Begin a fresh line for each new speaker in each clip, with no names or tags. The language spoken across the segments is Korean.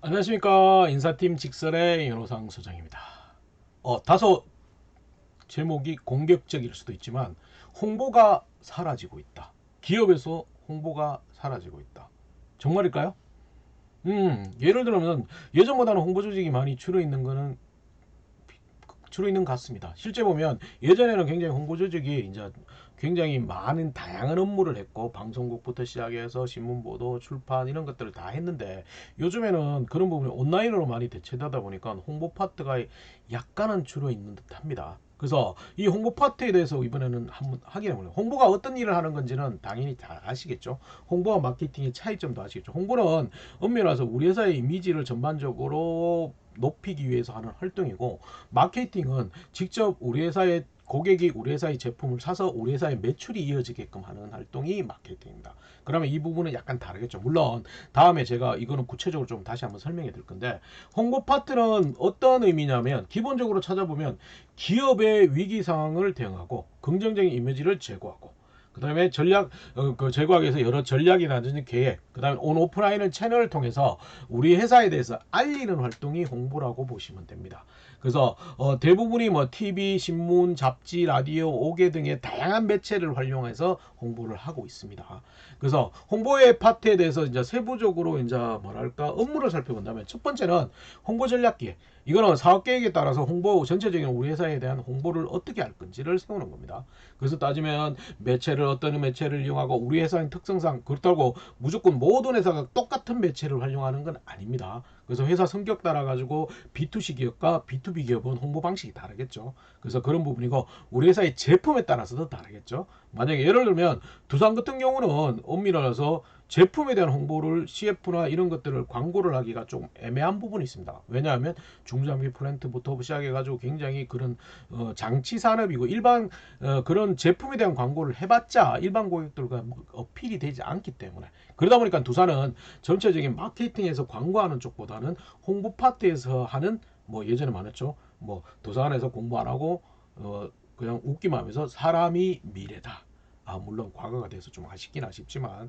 안녕하십니까. 인사팀 직설의 윤호상 소장입니다. 다소 제목이 공격적일 수도 있지만 홍보가 사라지고 있다. 기업에서 홍보가 사라지고 있다. 정말일까요? 예를 들면 예전보다는 홍보 조직이 많이 줄어 있는 것 같습니다. 실제 보면 예전에는 굉장히 홍보 조직이 이제 굉장히 많은 다양한 업무를 했고 방송국부터 시작해서 신문 보도, 출판 이런 것들을 다 했는데 요즘에는 그런 부분이 온라인으로 많이 대체되다 보니까 홍보 파트가 약간은 줄어 있는 듯합니다. 그래서 이 홍보 파트에 대해서 이번에는 한번 확인해 보려고. 홍보가 어떤 일을 하는 건지는 당연히 잘 아시겠죠. 홍보와 마케팅의 차이점도 아시겠죠. 홍보는 엄밀해서 우리 회사의 이미지를 전반적으로 높이기 위해서 하는 활동이고, 마케팅은 직접 우리 회사의 고객이 우리 회사의 제품을 사서 우리 회사의 매출이 이어지게끔 하는 활동이 마케팅입니다. 그러면 이 부분은 약간 다르겠죠. 물론 다음에 제가 이거는 구체적으로 좀 다시 한번 설명해 드릴 건데, 홍보 파트는 어떤 의미냐면 기본적으로 찾아보면 기업의 위기 상황을 대응하고 긍정적인 이미지를 제고하고, 그 다음에 그 제고하기 위해서 여러 전략이라든지 계획, 그 다음에 온 오프라인을 채널을 통해서 우리 회사에 대해서 알리는 활동이 홍보라고 보시면 됩니다. 그래서 대부분이 뭐 TV, 신문, 잡지, 라디오, 오개 등의 다양한 매체를 활용해서 홍보를 하고 있습니다. 그래서 홍보의 파트에 대해서 이제 세부적으로 이제 뭐랄까 업무를 살펴본다면, 첫 번째는 홍보 전략 기획. 이거는 사업 계획에 따라서 홍보 전체적인 우리 회사에 대한 홍보를 어떻게 할 건지를 세우는 겁니다. 그래서 따지면 어떤 매체를 이용하고 우리 회사의 특성상 그렇다고 무조건 모든 회사가 똑같은 매체를 활용하는 건 아닙니다. 그래서 회사 성격 따라 가지고 B2C 기업과 B2B 기업은 홍보 방식이 다르겠죠. 그래서 그런 부분이고, 우리 회사의 제품에 따라서도 다르겠죠. 만약에 예를 들면 두산 같은 경우는 엄밀해서 제품에 대한 홍보를 CF나 이런 것들을 광고를 하기가 좀 애매한 부분이 있습니다. 왜냐하면 중장비 플랜트부터 시작해가지고 굉장히 그런 장치 산업이고, 일반 그런 제품에 대한 광고를 해봤자 일반 고객들과 어필이 되지 않기 때문에, 그러다 보니까 두산은 전체적인 마케팅에서 광고하는 쪽보다는 홍보 파트에서 하는, 뭐 예전에 말했죠, 뭐 도서관에서 공부 안 하고 그냥 웃기만 하면서 사람이 미래다. 물론 과거가 돼서 좀 아쉽긴 아쉽지만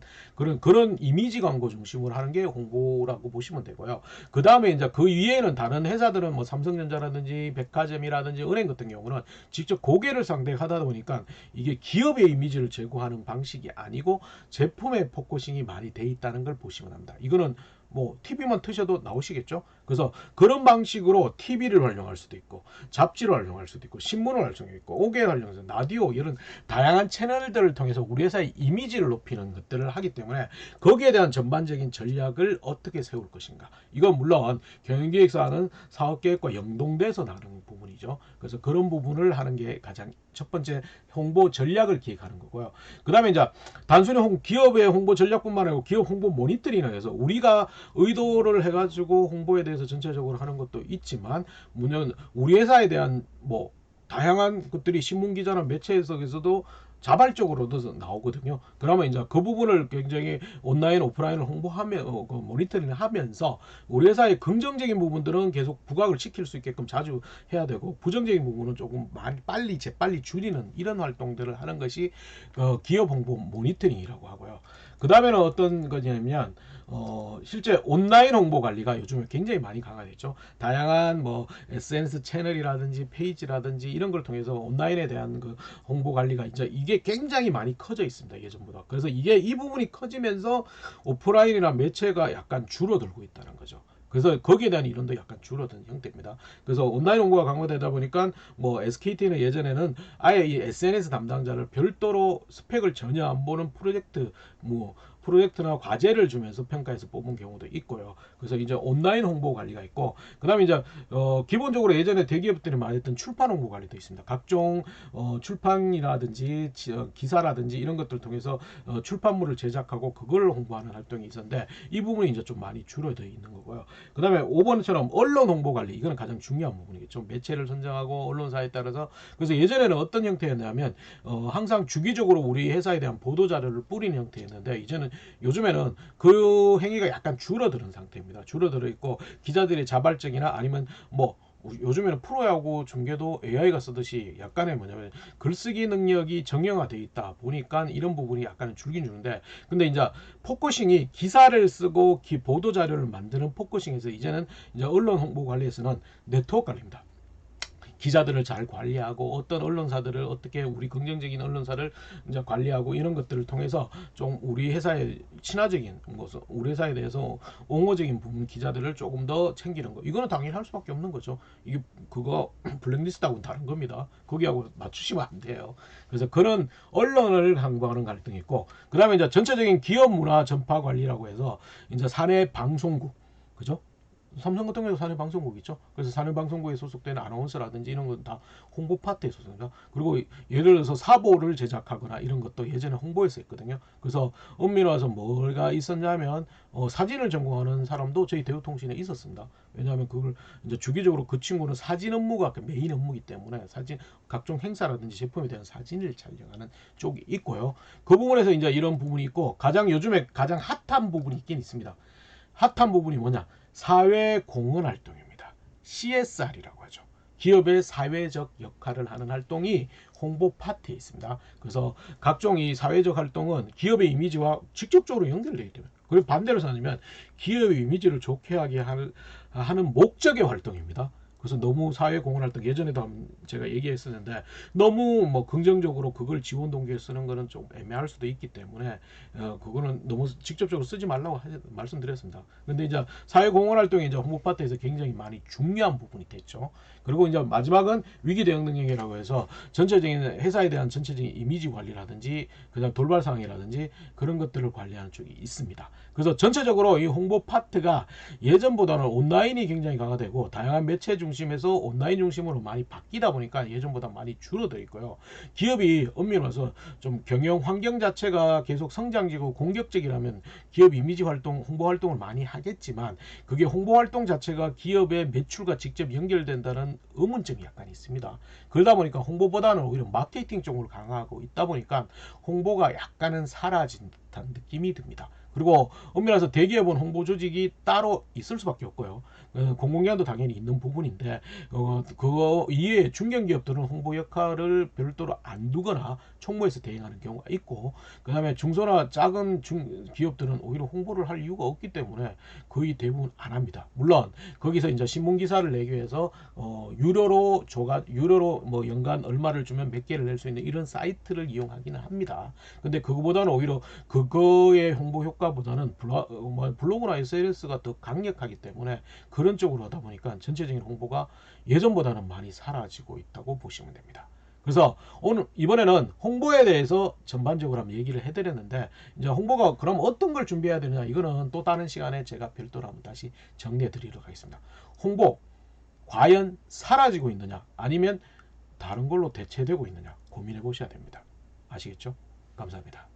그런 이미지 광고 중심으로 하는 게 홍보라고 보시면 되고요. 그 다음에 이제 그 위에는 다른 회사들은 뭐 삼성전자라든지 백화점이라든지 은행 같은 경우는 직접 고객을 상대하다 보니까 이게 기업의 이미지를 제고하는 방식이 아니고 제품의 포커싱이 많이 돼 있다는 걸 보시면 합니다. 이거는 뭐 TV만 트셔도 나오시겠죠. 그래서 그런 방식으로 TV를 활용할 수도 있고, 잡지를 활용할 수도 있고, 신문을 활용할 수도 있고, 오개를 활용해서 라디오, 이런 다양한 채널들을 통해서 우리 회사의 이미지를 높이는 것들을 하기 때문에 거기에 대한 전반적인 전략을 어떻게 세울 것인가. 이건 물론 경영기획사는 사업계획과 연동돼서 나누는 부분이죠. 그래서 그런 부분을 하는 게 가장 첫 번째 홍보 전략을 기획하는 거고요. 그 다음에 이제 단순히 기업의 홍보 전략뿐만 아니고 기업 홍보 모니터링을 해서 우리가 의도를 해가지고 홍보에 대해서 전체적으로 하는 것도 있지만, 문제는 우리 회사에 대한 뭐 다양한 것들이 신문 기자나 매체 에서도 자발적으로도 나오거든요. 그러면 이제 그 부분을 굉장히 온라인, 오프라인을 홍보하며 그 모니터링을 하면서 우리 회사의 긍정적인 부분들은 계속 부각을 시킬 수 있게끔 자주 해야 되고, 부정적인 부분은 조금 많이 재빨리 줄이는 이런 활동들을 하는 것이 기업 홍보 모니터링이라고 하고요. 그 다음에는 어떤 거냐면 실제 온라인 홍보 관리가 요즘에 굉장히 많이 강화됐죠. 다양한 뭐 SNS 채널이라든지 페이지라든지 이런 걸 통해서 온라인에 대한 그 홍보 관리가 이제 이게 굉장히 많이 커져 있습니다. 예전보다. 그래서 이게 이 부분이 커지면서 오프라인이나 매체가 약간 줄어들고 있다는 거죠. 그래서 거기에 대한 이론도 약간 줄어든 형태입니다. 그래서 온라인 홍보가 강화되다 보니까 뭐 SKT는 예전에는 아예 이 SNS 담당자를 별도로 스펙을 전혀 안 보는 프로젝트나 과제를 주면서 평가해서 뽑은 경우도 있고요. 그래서 이제 온라인 홍보 관리가 있고, 그다음에 이제 기본적으로 예전에 대기업들이 많이 했던 출판 홍보 관리도 있습니다. 각종 출판이라든지 기사라든지 이런 것들을 통해서 출판물을 제작하고 그걸 홍보하는 활동이 있었는데, 이 부분이 이제 좀 많이 줄어져 있는 거고요. 그다음에 5번처럼 언론 홍보 관리, 이거는 가장 중요한 부분이겠죠. 매체를 선정하고 언론사에 따라서. 그래서 예전에는 어떤 형태였냐면 항상 주기적으로 우리 회사에 대한 보도 자료를 뿌리는 형태였는데, 이제는 요즘에는 그 행위가 약간 줄어드는 상태입니다. 줄어들어 있고 기자들의 자발적이나 아니면 뭐 요즘에는 프로야구 중계도 AI가 쓰듯이 약간의 뭐냐면 글쓰기 능력이 정형화돼 있다 보니까 이런 부분이 약간은 줄긴 주는데, 근데 이제 포커싱이 기사를 쓰고 보도 자료를 만드는 포커싱에서 이제는 이제 언론 홍보 관리에서는 네트워크 관리입니다. 기자들을 잘 관리하고 어떤 언론사들을 어떻게 우리 긍정적인 언론사를 이제 관리하고 이런 것들을 통해서 좀 우리 회사에 친화적인 것을, 우리 회사에 대해서 옹호적인 부분 기자들을 조금 더 챙기는 거, 이거는 당연히 할 수밖에 없는 거죠. 이게 그거 블랙리스트하고는 다른 겁니다. 거기하고 맞추시면 안 돼요. 그래서 그런 언론을 강구하는 갈등이 있고, 그 다음에 이제 전체적인 기업 문화 전파 관리라고 해서 이제 사내 방송국, 그죠? 삼성 같은 경우도 사내 방송국 있죠. 그래서 사내 방송국에 소속된 아나운서라든지 이런 건 다 홍보 파트에 소속입니다. 그리고 예를 들어서 사보를 제작하거나 이런 것도 예전에 홍보에서 했거든요. 그래서 엄밀히 와서 뭐가 있었냐면 사진을 전공하는 사람도 저희 대우통신에 있었습니다. 왜냐하면 그걸 이제 주기적으로 그 친구는 사진 업무가 메인 업무이기 때문에 사진 각종 행사라든지 제품에 대한 사진을 촬영하는 쪽이 있고요. 그 부분에서 이제 이런 부분이 있고, 가장 요즘에 가장 핫한 부분이 있긴 있습니다. 핫한 부분이 뭐냐? 사회 공헌 활동입니다. CSR이라고 하죠. 기업의 사회적 역할을 하는 활동이 홍보 파트에 있습니다. 그래서 각종 이 사회적 활동은 기업의 이미지와 직접적으로 연결되기 때문에, 그리고 반대로 생각하면 기업의 이미지를 좋게 하게 하는 목적의 활동입니다. 그래서 너무 사회 공헌 활동, 예전에도 제가 얘기했었는데 너무 뭐 긍정적으로 그걸 지원 동기에 쓰는 거는 좀 애매할 수도 있기 때문에 그거는 너무 직접적으로 쓰지 말라고 말씀드렸습니다. 근데 이제 사회 공헌 활동이 이제 홍보 파트에서 굉장히 많이 중요한 부분이 됐죠. 그리고 이제 마지막은 위기 대응 능력이라고 해서 전체적인 회사에 대한 전체적인 이미지 관리라든지 그다음 돌발 상황이라든지 그런 것들을 관리하는 쪽이 있습니다. 그래서 전체적으로 이 홍보 파트가 예전보다는 온라인이 굉장히 강화되고 다양한 매체 중심에서 온라인 중심으로 많이 바뀌다 보니까 예전보다 많이 줄어들어 있고요. 기업이 엄밀히 와서 좀 경영 환경 자체가 계속 성장지고 공격적이라면 기업 이미지 활동, 홍보 활동을 많이 하겠지만 그게 홍보 활동 자체가 기업의 매출과 직접 연결된다는 의문점이 약간 있습니다. 그러다 보니까 홍보보다는 오히려 마케팅 쪽으로 강화하고 있다 보니까 홍보가 약간은 사라진 듯한 느낌이 듭니다. 그리고 엄밀히 해서 대기업은 홍보 조직이 따로 있을 수밖에 없고요. 공공기관도 당연히 있는 부분인데 그거 이외에 중견기업들은 홍보 역할을 별도로 안 두거나 총무에서 대행하는 경우가 있고, 그 다음에 중소나 작은 기업들은 오히려 홍보를 할 이유가 없기 때문에 거의 대부분 안 합니다. 물론 거기서 이제 신문 기사를 내기 위해서 유료로 뭐 연간 얼마를 주면 몇 개를 낼 수 있는 이런 사이트를 이용하기는 합니다. 근데 그거보다는 오히려 그거의 홍보 효과보다는 블로그나 SNS가 더 강력하기 때문에 그런 쪽으로 하다 보니까 전체적인 홍보가 예전보다는 많이 사라지고 있다고 보시면 됩니다. 그래서 오늘 이번에는 홍보에 대해서 전반적으로 한번 얘기를 해드렸는데, 이제 홍보가 그럼 어떤 걸 준비해야 되느냐, 이거는 또 다른 시간에 제가 별도로 한번 다시 정리해 드리도록 하겠습니다. 홍보 과연 사라지고 있느냐 아니면 다른 걸로 대체되고 있느냐 고민해 보셔야 됩니다. 아시겠죠? 감사합니다.